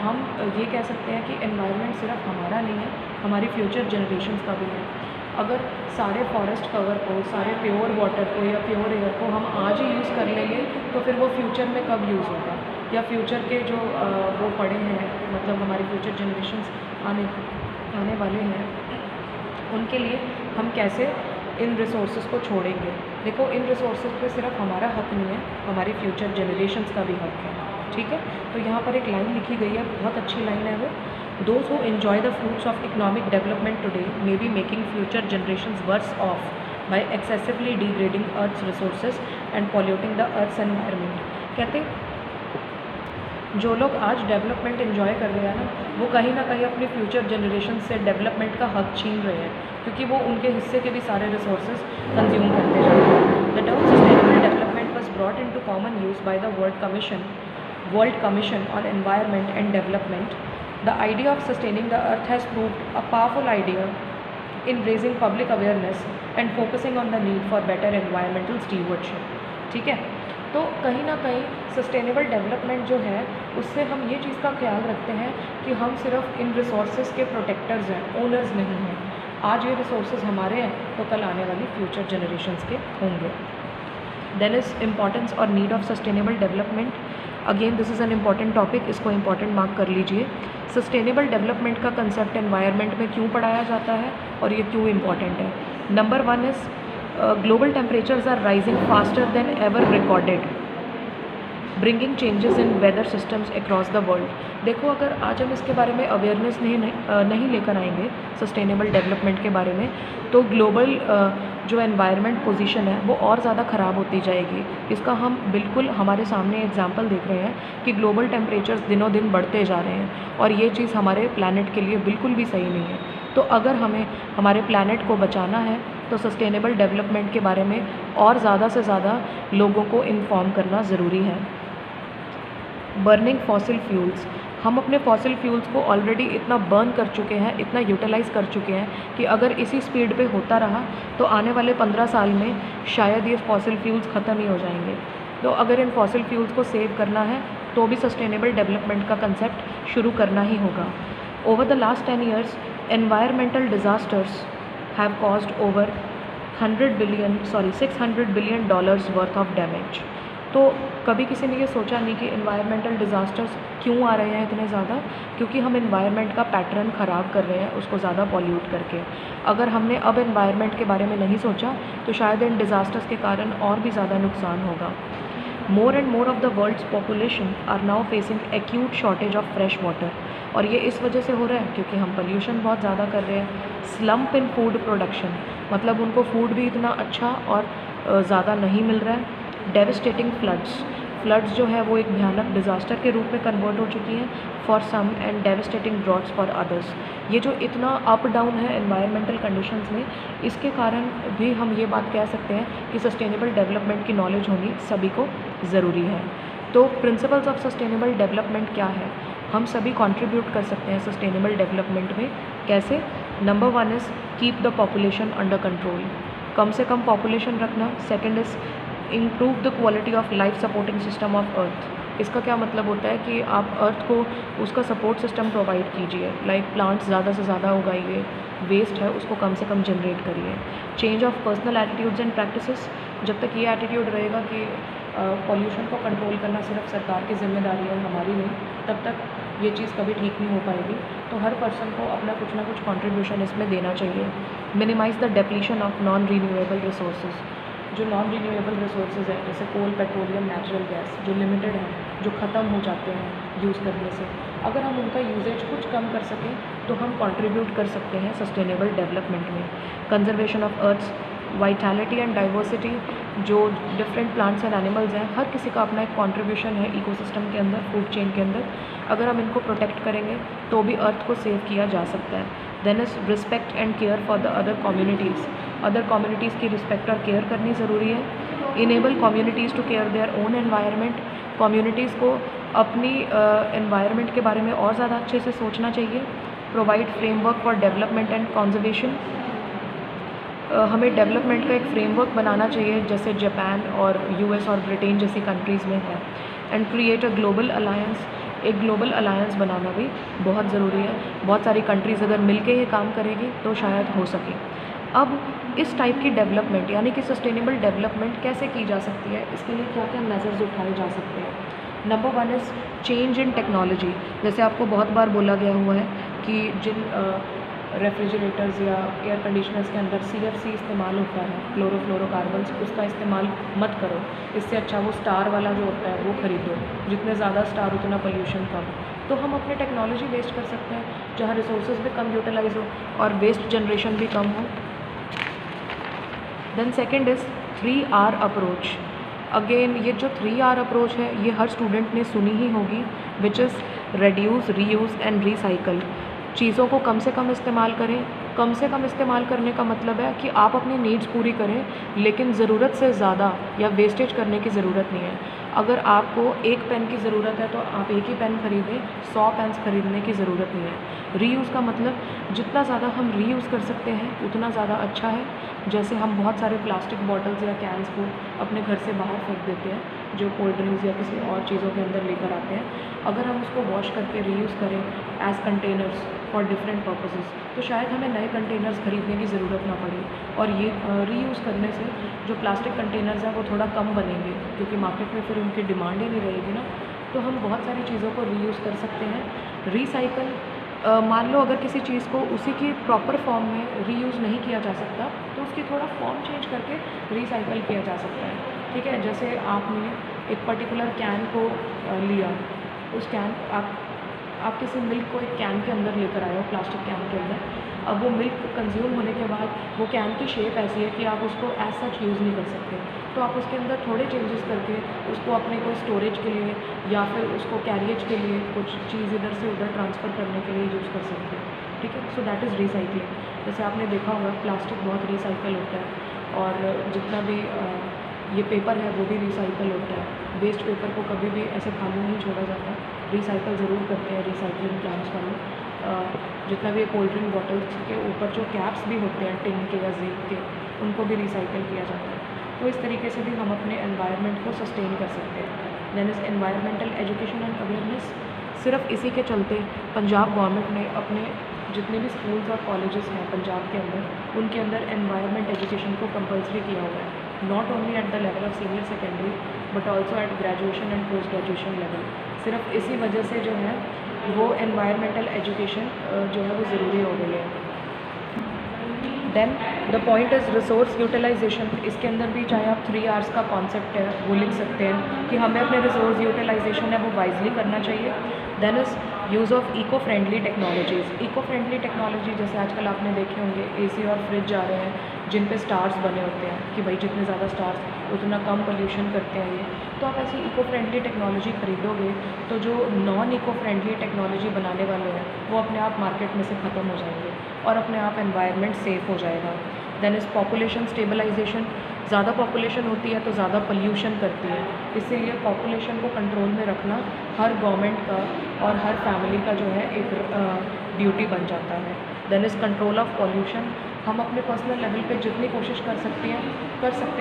हम ये कह सकते हैं कि एनवायरनमेंट सिर्फ हमारा नहीं है, हमारी फ्यूचर जनरेशन्स का भी है। अगर सारे फॉरेस्ट कवर को, सारे प्योर वाटर को या प्योर एयर को हम आज ही यूज़ कर लेंगे तो फिर वो फ्यूचर में कब यूज़ होगा, या फ्यूचर के जो वो पड़े हैं, मतलब हमारी फ्यूचर जनरेशन्स आने वाले हैं, उनके लिए हम कैसे इन रिसोर्सेज को छोड़ेंगे। देखो, इन रिसोर्सेज पे सिर्फ हमारा हक नहीं है, हमारी फ्यूचर जनरेशन्स का भी हक है। ठीक है, तो यहाँ पर एक लाइन लिखी गई है, बहुत अच्छी लाइन है वो। Those who enjoy the fruits of economic development today may be making future generations worse off by excessively degrading Earth's resources and polluting the Earth's environment। कहते जो लोग आज डेवलपमेंट एंजॉय कर रहे हैं ना, वो कहीं ना कहीं अपनी फ्यूचर जनरेशन से डेवलपमेंट का हक छीन रहे हैं, क्योंकि वो उनके हिस्से के भी सारे रिसोर्सेज कंज्यूम करते जा रहे हैं। The term sustainable development was brought into common use by the World Commission on Environment and Development. The idea of sustaining the earth has proved a powerful idea in raising public awareness and focusing on the need for better environmental stewardship. ठीक है, तो कहीं ना कहीं सस्टेनेबल डेवलपमेंट जो है उससे हम ये चीज़ का ख्याल रखते हैं कि हम सिर्फ इन रिसोर्सेज के प्रोटेक्टर्स हैं, ओनर्स नहीं हैं। आज ये रिसोर्सेज हमारे हैं तो कल आने वाली फ्यूचर जनरेशन्स के होंगे। देन इज़ इम्पॉर्टेंस और need of sustainable development. Again this is an important topic, इसको इम्पॉर्टेंट मार्क कर लीजिए। सस्टेनेबल डेवलपमेंट का कंसेप्ट एनवायरनमेंट में क्यों पढ़ाया जाता है और ये क्यों इम्पॉर्टेंट है। Number 1 is global temperatures are rising faster than ever recorded, bringing changes in weather systems across the world. देखो, अगर आज हम इसके बारे में अवेयरनेस नहीं लेकर आएंगे सस्टेनेबल डेवलपमेंट के बारे में, तो ग्लोबल जो एनवायरनमेंट पोजीशन है वो और ज़्यादा ख़राब होती जाएगी। इसका हम बिल्कुल हमारे सामने एग्जांपल देख रहे हैं कि ग्लोबल टेम्परेचर्स दिनों दिन बढ़ते जा रहे हैं और ये चीज़ हमारे प्लैनेट के लिए बिल्कुल भी सही नहीं है। तो अगर हमें हमारे प्लैनेट को बचाना है तो सस्टेनेबल डेवलपमेंट के बारे में और ज़्यादा से ज़्यादा लोगों को इन्फॉर्म करना ज़रूरी है। बर्निंग फॉसिल फ्यूल्स, हम अपने फॉसिल फ्यूल्स को ऑलरेडी इतना बर्न कर चुके हैं, इतना यूटिलाइज़ कर चुके हैं कि अगर इसी स्पीड पे होता रहा तो आने वाले 15 साल में शायद ये फॉसिल फ्यूल्स ख़त्म ही हो जाएंगे। तो अगर इन फॉसिल फ्यूल्स को सेव करना है तो भी सस्टेनेबल डेवलपमेंट का कंसेप्ट शुरू करना ही होगा। Over the last 10 years environmental disasters have caused over $600 billion worth of damage. तो कभी किसी ने ये सोचा नहीं कि इन्वायरमेंटल डिज़ास्टर्स क्यों आ रहे हैं इतने ज़्यादा, क्योंकि हम इन्वायरमेंट का पैटर्न ख़राब कर रहे हैं उसको ज़्यादा पॉल्यूट करके। अगर हमने अब इन्वायरमेंट के बारे में नहीं सोचा तो शायद इन डिज़ास्टर्स के कारण और भी ज़्यादा नुकसान होगा। More and more of the world's population are now facing acute shortage of fresh water, और ये इस वजह से हो रहा है क्योंकि हम पोल्यूशन बहुत ज़्यादा कर रहे हैं। स्लम्प इन फूड प्रोडक्शन, मतलब उनको फूड भी इतना अच्छा और ज़्यादा नहीं मिल रहा है। डेविस्टेटिंग फ्लड्स जो है वो एक भयानक डिज़ास्टर के रूप में कन्वर्ट हो चुकी हैं for some and devastating droughts for others. ये जो इतना अप डाउन है एनवायरमेंटल कंडीशंस में, इसके कारण भी हम ये बात कह सकते हैं कि सस्टेनेबल डेवलपमेंट की नॉलेज होनी सभी को ज़रूरी है। तो प्रिंसिपल्स ऑफ सस्टेनेबल डेवलपमेंट क्या है, हम सभी कंट्रीब्यूट कर सकते हैं सस्टेनेबल डेवलपमेंट में। कैसे? Number 1 is keep the population under control, कम से कम पॉपुलेशन रखना। Second is improve the quality of life supporting system of earth. इसका क्या मतलब होता है कि आप अर्थ को उसका सपोर्ट सिस्टम प्रोवाइड कीजिए, लाइक प्लांट्स ज़्यादा से ज़्यादा उगाइए, वेस्ट है उसको कम से कम जनरेट करिए। Change of personal attitudes and practices, जब तक ये एटीट्यूड रहेगा कि पॉल्यूशन को कंट्रोल करना सिर्फ सरकार की जिम्मेदारी है, हमारी नहीं, तब तक ये चीज़ कभी ठीक नहीं हो पाएगी। तो हर पर्सन को अपना कुछ ना कुछ कंट्रीब्यूशन इसमें देना चाहिए। Minimize the depletion of non renewable resources, जो नॉन रीन्यूएबल रिसोर्सेज हैं जैसे कोल, पेट्रोलियम, नेचुरल गैस, जो लिमिटेड हैं, जो ख़त्म हो जाते हैं यूज़ करने से, अगर हम उनका यूजेज कुछ कम कर सकें तो हम कंट्रीब्यूट कर सकते हैं सस्टेनेबल डेवलपमेंट में। Conservation of earth's vitality and diversity, जो डिफरेंट प्लांट्स एंड एनिमल्स हैं, हर किसी का अपना एक कंट्रीब्यूशन है इकोसिस्टम के अंदर, फूड चेन के अंदर। अगर हम इनको प्रोटेक्ट करेंगे तो भी अर्थ को सेव किया जा सकता है। Then is respect and care for the other communities, other communities की रिस्पेक्ट और केयर करनी ज़रूरी है। Enable communities to care their own environment, communities को अपनी एनवायरनमेंट के बारे में और ज़्यादा अच्छे से सोचना चाहिए। Provide framework for development and conservation, हमें डेवलपमेंट का एक फ्रेमवर्क बनाना चाहिए जैसे जापान और यूएस और ब्रिटेन जैसी कंट्रीज़ में है। And create a global alliance, एक ग्लोबल अलायंस बनाना भी बहुत ज़रूरी है। बहुत सारी कंट्रीज़ अगर मिलके ये काम करेगी तो शायद हो सके। अब इस टाइप की डेवलपमेंट यानी कि सस्टेनेबल डेवलपमेंट कैसे की जा सकती है, इसके लिए क्या क्या मेजर्स उठाए जा सकते हैं। Number 1 is change in technology. जैसे आपको बहुत बार बोला गया हुआ है कि जिन रेफ्रिजरेटर्स या एयर कंडीशनर्स के अंदर CFC इस्तेमाल होता है, क्लोरोफ्लोरोकार्बन्स, उसका इस्तेमाल मत करो। इससे अच्छा वो स्टार वाला जो होता है वो ख़रीदो, जितने ज़्यादा स्टार उतना पोल्यूशन कम। तो हम अपने टेक्नोलॉजी वेस्ट कर सकते हैं जहाँ रिसोर्सेज भी कम यूटिलाइज हो और वेस्ट जनरेशन भी कम हो। Then second is 3R approach. Again ये जो 3R अप्रोच है ये हर स्टूडेंट ने सुनी ही होगी, which is reduce, reuse and recycle. चीज़ों को कम से कम इस्तेमाल करें। कम से कम इस्तेमाल करने का मतलब है कि आप अपनी नीड्स पूरी करें, लेकिन ज़रूरत से ज़्यादा या वेस्टेज करने की ज़रूरत नहीं है। अगर आपको एक पेन की ज़रूरत है तो आप एक ही पेन खरीदें, 100 पेन्स खरीदने की ज़रूरत नहीं है। रीयूज़ का मतलब जितना ज़्यादा हम रीयूज़ कर सकते हैं उतना ज़्यादा अच्छा है। जैसे हम बहुत सारे प्लास्टिक बॉटल्स या कैंस को अपने घर से बाहर फेंक देते हैं, जो कोल्ड ड्रिंक्स या किसी और चीज़ों के अंदर लेकर आते हैं। अगर हम उसको वॉश करके रीयूज़ करें as containers for different purposes, तो शायद हमें नए कंटेनर्स खरीदने की ज़रूरत ना पड़े। और ये रीयूज़ करने से जो प्लास्टिक कंटेनर्स हैं वो थोड़ा कम बनेंगे, क्योंकि मार्केट में फिर उनकी डिमांड ही नहीं रहेगी ना। तो हम बहुत सारी चीज़ों को रीयूज़ कर सकते हैं। रीसाइकल, मान लो अगर किसी चीज़ को उसी की प्रॉपर फॉर्म में रीयूज़ नहीं किया जा सकता तो उसकी थोड़ा फॉर्म चेंज करके रीसाइकल किया जा सकता है। ठीक है, जैसे आपने एक पर्टिकुलर कैन को लिया, उस कैन आप किसी मिल्क को एक कैन के अंदर लेकर आए हो, प्लास्टिक कैन के अंदर। अब वो मिल्क कंज्यूम होने के बाद वो कैन की शेप ऐसी है कि आप उसको एज सच यूज़ नहीं कर सकते, तो आप उसके अंदर थोड़े चेंजेस करके उसको अपने कोई स्टोरेज के लिए या फिर उसको कैरिएज के लिए कुछ चीज़ इधर से उधर ट्रांसफ़र करने के लिए यूज़ कर सकते हैं। ठीक है, सो दैट इज़ रिसाइकलिंग। जैसे आपने देखा होगा प्लास्टिक बहुत रिसाइकल होता है, और जितना भी ये पेपर है वो भी रिसाइकल होता है। वेस्ट पेपर को कभी भी ऐसे खाली नहीं छोड़ा जाता, रिसाइकल ज़रूर करते हैं रिसाइकलिंग प्लांट्स वाले। जितना भी कोल्ड ड्रिंक बॉटल्स के ऊपर जो कैप्स भी होते हैं टिन के या जिंक के, उनको भी रिसाइकल किया जाता है। तो इस तरीके से भी हम अपने एनवायरनमेंट को सस्टेन कर सकते हैं। Then is environmental education and awareness. सिर्फ इसी के चलते पंजाब गवर्नमेंट ने अपने जितने भी स्कूल्स और कॉलेजेस हैं पंजाब के अंदर, उनके अंदर एनवायरनमेंट एजुकेशन को कंपलसरी किया हुआ है, not only at the level of senior secondary but also eight graduation and post graduation level. सिर्फ इसी वजह से जो है वो एनवायरमेंटल एजुकेशन जो है वो ज़रूरी हो गई है। Then the point is resource utilization. इसके अंदर भी चाहे आप 3Rs का कॉन्सेप्ट है वो लिख सकते हैं कि हमें अपने रिसोर्स यूटिलाइजेशन है वो वाइजली करना चाहिए। Then is use of eco friendly technologies. Eco friendly technology जैसे आजकल आपने देखे होंगे AC और फ्रिज आ रहे हैं जिन पे स्टार्स बने होते हैं कि भाई जितने ज़्यादा स्टार्स उतना कम पोल्यूशन करते हैं ये। तो आप ऐसी इको फ्रेंडली टेक्नोलॉजी खरीदोगे तो जो नॉन इको फ्रेंडली टेक्नोलॉजी बनाने वाले हैं वो अपने आप मार्केट में से ख़त्म हो जाएंगे और अपने आप एनवायरनमेंट सेफ़ हो जाएगा। Then is population stabilization. ज़्यादा पॉपुलेशन होती है तो ज़्यादा पोल्यूशन करती है, इसीलिए पॉपुलेशन को कंट्रोल में रखना हर गवर्नमेंट का और हर फैमिली का जो है एक ड्यूटी बन जाता है। Then is control of pollution. हम अपने पर्सनल लेवल पे जितनी कोशिश कर सकते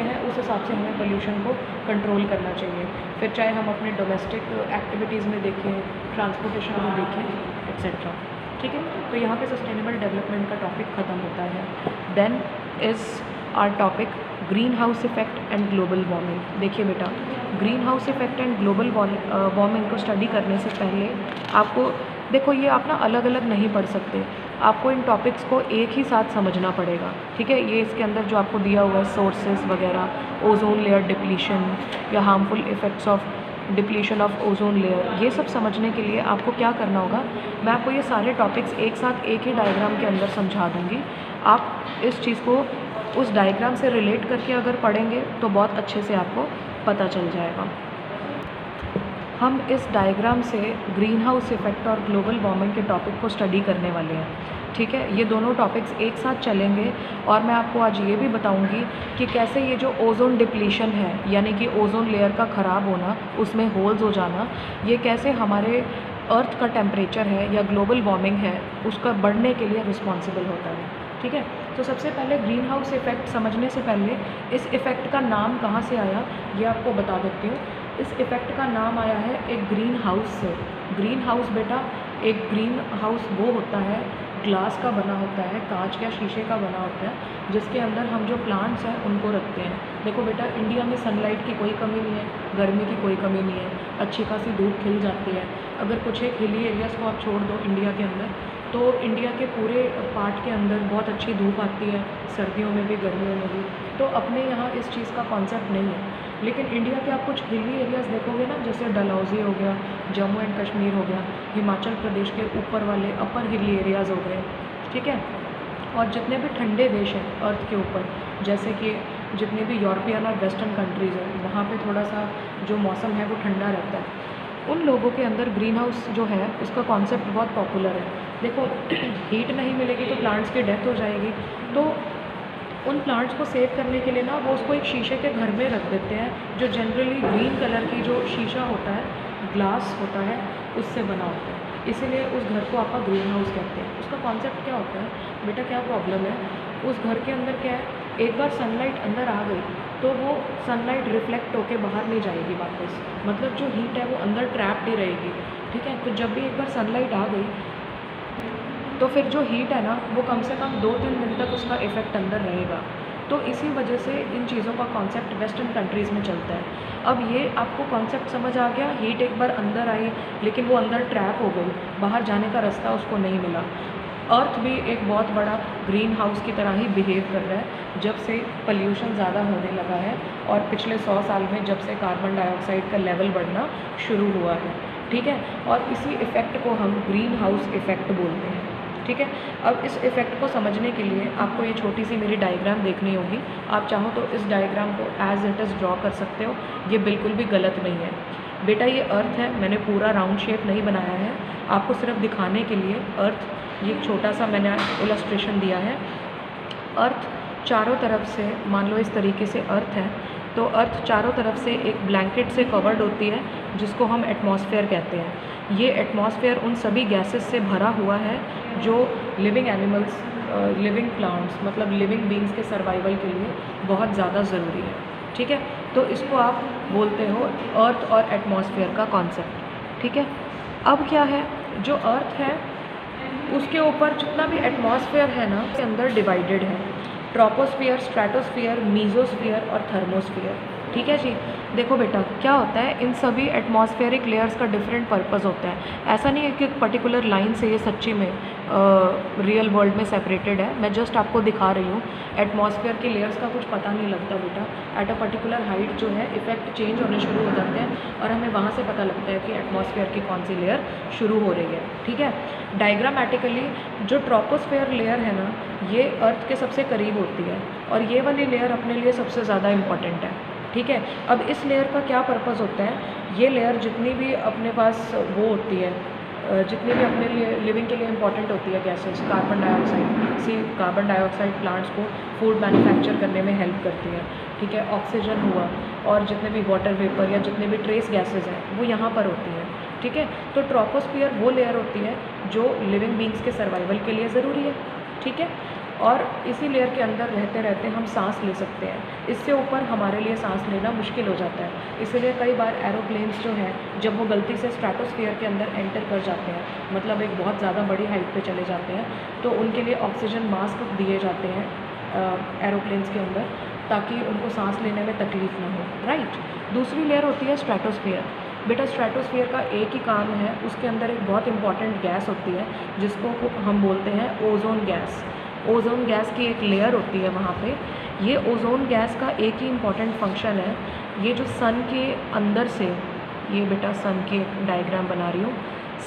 हैं उस हिसाब से हमें पोल्यूशन को कंट्रोल करना चाहिए। फिर चाहे हम अपने डोमेस्टिक एक्टिविटीज़ में देखें, ट्रांसपोर्टेशन में देखें एक्सेट्रा। ठीक है, तो यहाँ पे सस्टेनेबल डेवलपमेंट का टॉपिक ख़त्म होता है। Then is our topic green house effect and global warming. देखिए बेटा, green house effect and global warming को स्टडी करने से पहले आपको देखो ये आप ना अलग अलग नहीं पढ़ सकते, आपको इन टॉपिक्स को एक ही साथ समझना पड़ेगा। ठीक है, ये इसके अंदर जो आपको दिया हुआ है सोर्सेज वगैरह, ओजोन लेयर डिप्लीशन या harmful effects of depletion of ozone layer, ये सब समझने के लिए आपको क्या करना होगा, मैं आपको ये सारे टॉपिक्स एक साथ एक ही डायग्राम के अंदर समझा दूँगी। आप इस चीज़ को उस डायग्राम से रिलेट करके अगर पढ़ेंगे तो बहुत अच्छे से आपको पता चल जाएगा। हम इस डायग्राम से ग्रीन हाउस इफ़ेक्ट और ग्लोबल वार्मिंग के टॉपिक को स्टडी करने वाले हैं। ठीक है, ये दोनों टॉपिक्स एक साथ चलेंगे और मैं आपको आज ये भी बताऊंगी कि कैसे ये जो ओजोन डिप्लीशन है, यानी कि ओजोन लेयर का ख़राब होना, उसमें होल्स हो जाना, ये कैसे हमारे अर्थ का टेम्परेचर है या ग्लोबल वार्मिंग है उसका बढ़ने के लिए रिस्पॉन्सिबल होता है। ठीक है, तो सबसे पहले ग्रीन हाउस इफ़ेक्ट समझने से पहले इस इफ़ेक्ट का नाम कहाँ से आया ये आपको बता देती हूँ। इस इफ़ेक्ट का नाम आया है एक ग्रीन हाउस से। ग्रीन हाउस बेटा, एक ग्रीन हाउस वो होता है ग्लास का बना होता है, कांच या शीशे का बना होता है, जिसके अंदर हम जो प्लांट्स हैं उनको रखते हैं। देखो बेटा, इंडिया में सनलाइट की कोई कमी नहीं है, गर्मी की कोई कमी नहीं है, अच्छी खासी धूप खिल जाती है। अगर कुछ एक हिली एरियाज़ को आप छोड़ दो इंडिया के अंदर, तो इंडिया के पूरे पार्ट के अंदर बहुत अच्छी धूप आती है, सर्दियों में भी गर्मियों में भी। तो अपने यहाँ इस चीज़ का कॉन्सेप्ट नहीं है। लेकिन इंडिया के आप कुछ हिली एरियाज़ देखोगे ना, जैसे डलहौजी हो गया, जम्मू एंड कश्मीर हो गया, हिमाचल प्रदेश के ऊपर वाले अपर हिली एरियाज़ हो गए। ठीक है, और जितने भी ठंडे देश हैं अर्थ के ऊपर, जैसे कि जितने भी यूरोपियन और वेस्टर्न कंट्रीज़ हैं वहाँ पे थोड़ा सा जो मौसम है वो ठंडा रहता है, उन लोगों के अंदर ग्रीन हाउस जो है उसका कॉन्सेप्ट बहुत पॉपुलर है। देखो हीट नहीं मिलेगी तो प्लांट्स की डेथ हो जाएगी, तो उन प्लांट्स को सेव करने के लिए ना वो उसको एक शीशे के घर में रख देते हैं, जो जनरली ग्रीन कलर की जो शीशा होता है, ग्लास होता है, उससे बना होता है। इसीलिए उस घर को आपका ग्रीन हाउस कहते हैं। उसका कॉन्सेप्ट क्या होता है बेटा, क्या प्रॉब्लम है, उस घर के अंदर क्या है, एक बार सनलाइट अंदर आ गई तो वो सनलाइट रिफ्लेक्ट होके बाहर नहीं जाएगी वापस, मतलब जो हीट है वो अंदर ट्रैप्ड ही रहेगी। ठीक है, तो जब भी एक बार सनलाइट आ गई तो फिर जो हीट है ना वो कम से कम 2-3 दिन तक उसका इफ़ेक्ट अंदर रहेगा। तो इसी वजह से इन चीज़ों का कॉन्सेप्ट वेस्टर्न कंट्रीज़ में चलता है। अब ये आपको कॉन्सेप्ट समझ आ गया, हीट एक बार अंदर आई लेकिन वो अंदर ट्रैप हो गई, बाहर जाने का रास्ता उसको नहीं मिला। अर्थ भी एक बहुत बड़ा ग्रीन हाउस की तरह ही बिहेव कर रहा है जब से पॉल्यूशन ज़्यादा होने लगा है और पिछले 100 साल में जब से कार्बन डाइऑक्साइड का लेवल बढ़ना शुरू हुआ है। ठीक है, और इसी इफ़ेक्ट को हम ग्रीन हाउस इफ़ेक्ट बोलते हैं। ठीक है, अब इस इफ़ेक्ट को समझने के लिए आपको ये छोटी सी मेरी डायग्राम देखनी होगी। आप चाहो तो इस डायग्राम को एज़ इट इज़ ड्रॉ कर सकते हो, ये बिल्कुल भी गलत नहीं है बेटा। ये अर्थ है, मैंने पूरा राउंड शेप नहीं बनाया है, आपको सिर्फ दिखाने के लिए अर्थ, ये छोटा सा मैंने इलस्ट्रेशन दिया है। अर्थ चारों तरफ से, मान लो इस तरीके से अर्थ है, तो अर्थ चारों तरफ से एक ब्लैंकेट से कवर्ड होती है जिसको हम एटमॉस्फेयर कहते हैं। ये एटमॉस्फेयर उन सभी गैसेस से भरा हुआ है जो लिविंग एनिमल्स, लिविंग प्लांट्स, मतलब लिविंग बींग्स के सर्वाइवल के लिए बहुत ज़्यादा ज़रूरी है। ठीक है, तो इसको आप बोलते हो अर्थ और एटमॉस्फेयर का कॉन्सेप्ट। ठीक है, अब क्या है, जो अर्थ है उसके ऊपर जितना भी एटमॉस्फेयर है ना, उसके अंदर डिवाइडेड है, ट्रोपोस्फियर, स्ट्रेटोस्फियर, मीजोस्फियर और थर्मोस्फियर। ठीक है जी, देखो बेटा क्या होता है, इन सभी एटमॉस्फेरिक लेयर्स का डिफरेंट पर्पस होता है। ऐसा नहीं है कि एक पर्टिकुलर लाइन से ये सच्ची में रियल वर्ल्ड में सेपरेटेड है, मैं जस्ट आपको दिखा रही हूँ। एटमॉस्फेयर की लेयर्स का कुछ पता नहीं लगता बेटा, एट अ पर्टिकुलर हाइट जो है इफेक्ट चेंज होने शुरू हो जाते हैं और हमें वहाँ से पता लगता है कि एटमॉस्फेयर की कौन सी लेयर शुरू हो रही है। ठीक है, डायग्रामेटिकली जो ट्रोपोस्फेयर लेयर है ना, ये अर्थ के सबसे करीब होती है और ये वाली लेयर अपने लिए सबसे ज़्यादा इम्पॉर्टेंट है। ठीक है, अब इस लेयर का क्या पर्पस होता है, ये लेयर जितनी भी अपने पास वो होती है, जितनी भी अपने लिए लिविंग के लिए इम्पॉर्टेंट होती है gases, carbon dioxide, carbon dioxide plants को फूड मैन्युफैक्चर करने में हेल्प करती है। ठीक है, ऑक्सीजन हुआ और जितने भी वाटर वेपर या जितने भी ट्रेस गैसेस हैं वो यहाँ पर होती हैं। ठीक है, तो ट्रोपोस्फियर वो लेयर होती है जो लिविंग बींग्स के सर्वाइवल के लिए ज़रूरी है। ठीक है, और इसी लेयर के अंदर रहते रहते हम सांस ले सकते हैं, इससे ऊपर हमारे लिए सांस लेना मुश्किल हो जाता है। इसलिए कई बार एरोप्लेन्स जो हैं जब वो गलती से स्ट्रेटोस्फियर के अंदर एंटर कर जाते हैं, मतलब एक बहुत ज़्यादा बड़ी हाइट पे चले जाते हैं, तो उनके लिए ऑक्सीजन मास्क दिए जाते हैं एरोप्लेन्स के अंदर, ताकि उनको सांस लेने में तकलीफ़ ना हो। राइट, दूसरी लेयर होती है स्ट्रेटोस्फियर। बेटा स्ट्रेटोस्फियर का एक ही काम है, उसके अंदर एक बहुत इंपॉर्टेंट गैस होती है जिसको हम बोलते हैं ओजोन गैस। ओजोन गैस की एक लेयर होती है वहाँ पे। ये ओजोन गैस का एक ही इम्पॉर्टेंट फंक्शन है, ये जो सन के अंदर से, ये बेटा सन की डायग्राम बना रही हूँ,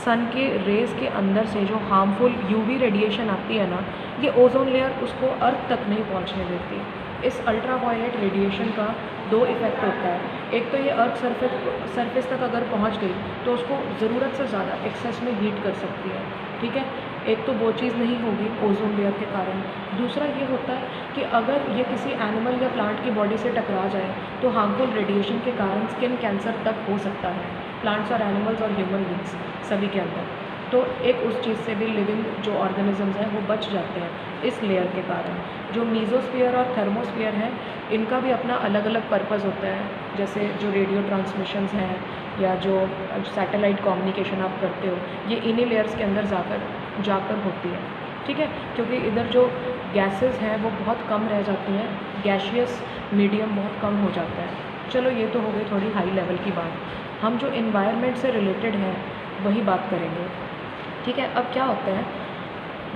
सन के रेज़ के अंदर से जो हार्मफुल यूवी रेडिएशन आती है ना, ये ओजोन लेयर उसको अर्थ तक नहीं पहुँचने देती। इस अल्ट्रावायलेट रेडिएशन का दो इफ़ेक्ट होता है, एक तो ये अर्थ सरफेस तक अगर पहुंच गई तो उसको ज़रूरत से ज़्यादा एक्सेस में हीट कर सकती है। ठीक है, एक तो वो चीज़ नहीं होगी ओजोन लेयर के कारण। दूसरा ये होता है कि अगर ये किसी एनिमल या प्लांट की बॉडी से टकरा जाए तो हार्मफुल रेडिएशन के कारण स्किन कैंसर तक हो सकता है, प्लांट्स और एनिमल्स और ह्यूमन बींग्स सभी के अंदर। तो एक उस चीज़ से भी लिविंग जो ऑर्गेनिजम्स हैं वो बच जाते हैं इस लेयर के कारण। जो मीजोस्फीयर और थर्मोस्फीयर हैं, इनका भी अपना अलग अलग पर्पस होता है, जैसे जो रेडियो ट्रांसमिशंस हैं या जो सैटेलाइट कम्युनिकेशन आप करते हो, ये इन्हीं लेयर्स के अंदर जाकर होती है। ठीक है, क्योंकि इधर जो गैसेस हैं वो बहुत कम रह जाती हैं, गैशियस मीडियम बहुत कम हो जाता है। चलो ये तो हो गई थोड़ी हाई लेवल की बात, हम जो इन्वायरमेंट से रिलेटेड हैं वही बात करेंगे। ठीक है, अब क्या होता है,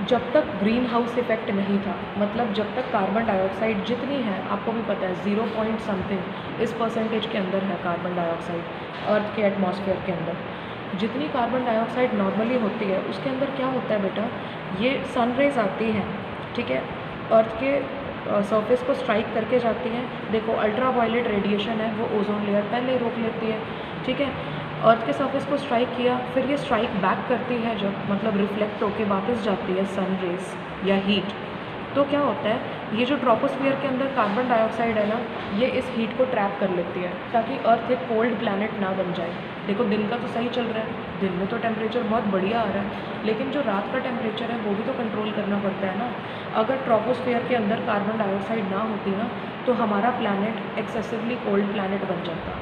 जब तक ग्रीन हाउस इफ़ेक्ट नहीं था, मतलब जब तक कार्बन डाइऑक्साइड जितनी है, आपको भी पता है 0 पॉइंट समथिंग इस परसेंटेज के अंदर है कार्बन डाइऑक्साइड अर्थ के एटमॉस्फेयर के अंदर। जितनी कार्बन डाइऑक्साइड नॉर्मली होती है उसके अंदर क्या होता है बेटा, ये सन रेज आती हैं, ठीक है, अर्थ के सरफेस को स्ट्राइक करके जाती हैं, देखो अल्ट्रा वायलेट रेडिएशन है वो ओजोन लेयर पहले ही रोक लेती है, ठीक है। अर्थ के सरफेस को स्ट्राइक किया, फिर ये स्ट्राइक बैक करती है जब, मतलब रिफ्लेक्ट होके वापस जाती है सन रेज या हीट, तो क्या होता है ये जो ट्रोपोस्फियर के अंदर कार्बन डाइऑक्साइड है ना, ये इस हीट को ट्रैप कर लेती है ताकि अर्थ एक कोल्ड प्लैनेट ना बन जाए। देखो दिन का तो सही चल रहा है, दिन में तो टेम्परेचर बहुत बढ़िया आ रहा है, लेकिन जो रात का टेम्परेचर है वो भी तो कंट्रोल करना पड़ता है ना। अगर ट्रोपोस्फियर के अंदर कार्बन डाइऑक्साइड ना होती ना तो हमारा प्लैनेट एक्सेसिवली कोल्ड प्लैनेट बन जाता,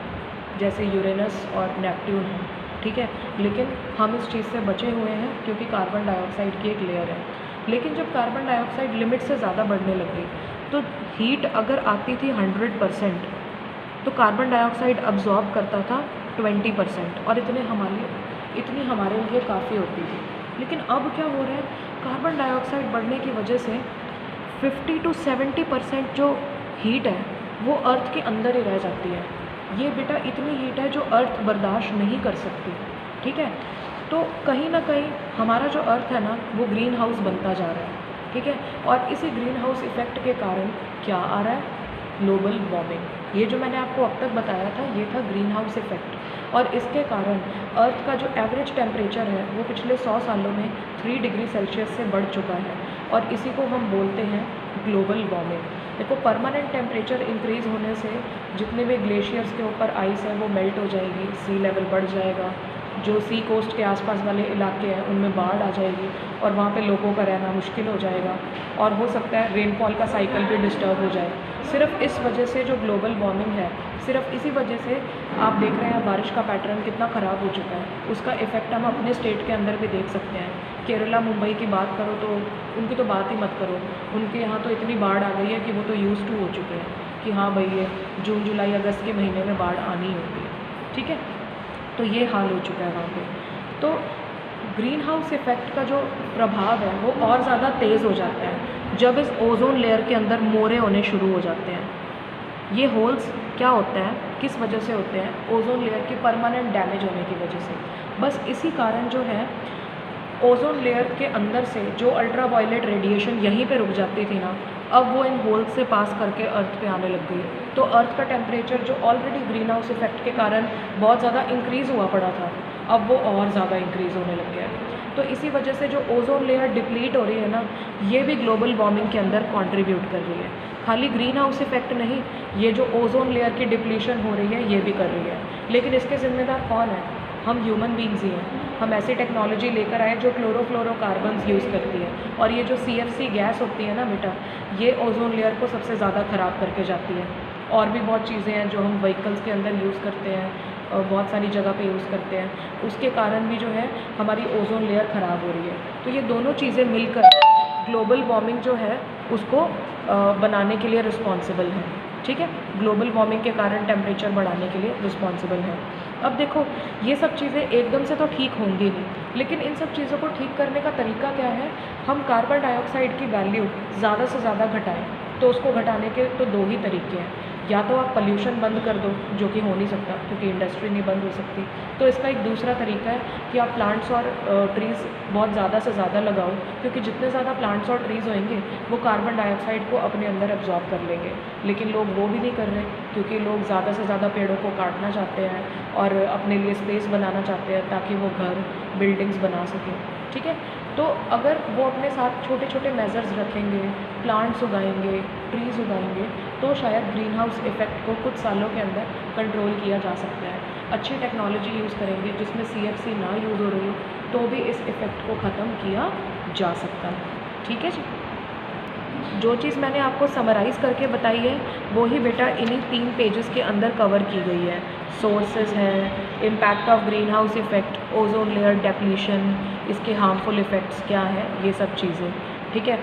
जैसे यूरेनस और नेपट्यून है, ठीक है। लेकिन हम इस चीज़ से बचे हुए हैं क्योंकि कार्बन डाइऑक्साइड की एक लेयर है। लेकिन जब कार्बन डाइऑक्साइड लिमिट से ज़्यादा बढ़ने लगी तो हीट अगर आती थी 100% तो कार्बन डाइऑक्साइड अब्जॉर्ब करता था 20%, और इतनी हमारे लिए काफ़ी होती थी। लेकिन अब क्या हो रहा है, कार्बन डाइऑक्साइड बढ़ने की वजह से 50 to 70% जो हीट है वो अर्थ के अंदर ही रह जाती है। ये बेटा इतनी हीट है जो अर्थ बर्दाश्त नहीं कर सकती, ठीक है। तो कहीं ना कहीं हमारा जो अर्थ है ना वो ग्रीन हाउस बनता जा रहा है, ठीक है। और इसी ग्रीन हाउस इफ़ेक्ट के कारण क्या आ रहा है, ग्लोबल वार्मिंग। ये जो मैंने आपको अब तक बताया था ये था ग्रीन हाउस इफ़ेक्ट, और इसके कारण अर्थ का जो एवरेज टेम्परेचर है वो पिछले 100 सालों में 3 डिग्री सेल्सियस से बढ़ चुका है, और इसी को हम बोलते हैं ग्लोबल वार्मिंग। देखो परमानेंट टेम्परेचर इंक्रीज़ होने से जितने भी ग्लेशियर्स के ऊपर आइस है वो मेल्ट हो जाएगी, सी लेवल बढ़ जाएगा, जो सी कोस्ट के आसपास वाले इलाके हैं उनमें बाढ़ आ जाएगी और वहाँ पे लोगों का रहना मुश्किल हो जाएगा, और हो सकता है रेनफॉल का साइकिल भी डिस्टर्ब हो जाए। सिर्फ इस वजह से जो ग्लोबल वार्मिंग है, सिर्फ इसी वजह से आप देख रहे हैं बारिश का पैटर्न कितना ख़राब हो चुका है। उसका इफ़ेक्ट हम अपने स्टेट के अंदर भी देख सकते हैं। केरला मुंबई की बात करो तो उनकी तो बात ही मत करो, उनके यहाँ तो इतनी बाढ़ आ गई है कि वो तो यूज़ टू हो चुके हैं कि हाँ भाई ये जून जुलाई अगस्त के महीने में बाढ़ आनी होती है, ठीक है। तो ये हाल हो चुका है वहाँ पे। तो ग्रीन हाउस इफ़ेक्ट का जो प्रभाव है वो और ज़्यादा तेज़ हो जाता है जब इस ओजोन लेयर के अंदर मोरे होने शुरू हो जाते हैं। ये होल्स क्या होता है, किस वजह से होते हैं, ओजोन लेयर की परमानेंट डैमेज होने की वजह से। बस इसी कारण जो है ओजोन लेयर के अंदर से जो अल्ट्रा वायलेट रेडिएशन यहीं पे रुक जाती थी ना, अब वो इन होल्स से पास करके अर्थ पे आने लग गई। तो अर्थ का टेम्परेचर जो ऑलरेडी ग्रीन हाउस इफेक्ट के कारण बहुत ज़्यादा इंक्रीज़ हुआ पड़ा था, अब वो और ज़्यादा इंक्रीज़ होने लग गया है। तो इसी वजह से जो ओजोन लेयर डिप्लीट हो रही है ना, ये भी ग्लोबल वार्मिंग के अंदर कंट्रीब्यूट कर रही है। खाली ग्रीन हाउस इफेक्ट नहीं, ये जो ओजोन लेयर की डिप्लीशन हो रही है ये भी कर रही है। लेकिन इसके ज़िम्मेदार कौन है, हम ह्यूमन बींग्स ही हैं। हम ऐसी टेक्नोलॉजी लेकर आए जो क्लोरोफ्लोरोकार्बन्स यूज़ करती है, और ये जो CFC गैस होती है ना बेटा, ये ओजोन लेयर को सबसे ज़्यादा ख़राब करके जाती है। और भी बहुत चीज़ें हैं जो हम व्हीकल्स के अंदर यूज़ करते हैं, बहुत सारी जगह पे यूज़ करते हैं, उसके कारण भी जो है हमारी ओजोन लेयर ख़राब हो रही है। तो ये दोनों चीज़ें मिलकर ग्लोबल वार्मिंग जो है उसको बनाने के लिए रिस्पॉन्सिबल है, ठीक है। ग्लोबल वार्मिंग के कारण टेम्परेचर बढ़ाने के लिए रिस्पॉन्सिबल है। अब देखो ये सब चीज़ें एकदम से तो ठीक होंगी नहीं, लेकिन इन सब चीज़ों को ठीक करने का तरीका क्या है, हम कार्बन डाइऑक्साइड की वैल्यू ज़्यादा से ज़्यादा घटाएं। तो उसको घटाने के तो दो ही तरीके हैं, या तो आप पॉल्यूशन बंद कर दो, जो कि हो नहीं सकता क्योंकि इंडस्ट्री नहीं बंद हो सकती। तो इसका एक दूसरा तरीका है कि आप प्लांट्स और ट्रीज़ बहुत ज़्यादा से ज़्यादा लगाओ, क्योंकि जितने ज़्यादा प्लांट्स और ट्रीज़ होंगे वो कार्बन डाइऑक्साइड को अपने अंदर एब्जॉर्ब कर लेंगे। लेकिन लोग वो भी नहीं कर रहे, क्योंकि लोग ज़्यादा से ज़्यादा पेड़ों को काटना चाहते हैं और अपने लिए स्पेस बनाना चाहते हैं ताकि वो घर बिल्डिंग्स बना सकें, ठीक है। तो अगर वो अपने साथ छोटे छोटे मेजर्स रखेंगे, प्लांट्स उगाएंगे, ट्रीज़ उगाएंगे, तो शायद ग्रीन हाउस इफ़ेक्ट को कुछ सालों के अंदर कंट्रोल किया जा सकता है। अच्छी टेक्नोलॉजी यूज़ करेंगे जिसमें CFC ना यूज़ हो रही हो, तो भी इस इफ़ेक्ट को ख़त्म किया जा सकता है, ठीक है जी। जो चीज़ मैंने आपको समराइज़ करके बताई है वो ही बेटा इन्हीं 3 पेजेस के अंदर कवर की गई है। सोर्सेज हैं, impact of green house effect, ozone layer depletion, इसके हार्मफुल इफ़ेक्ट्स क्या हैं, ये सब चीज़ें, ठीक है।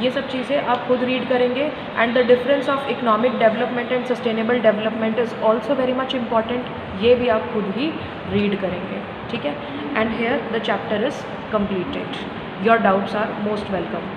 ये सब चीज़ें आप खुद रीड करेंगे। And the difference of economic development and sustainable development is also very much important, ये भी आप खुद ही रीड करेंगे, ठीक है। And here the chapter is completed. Your doubts are most welcome.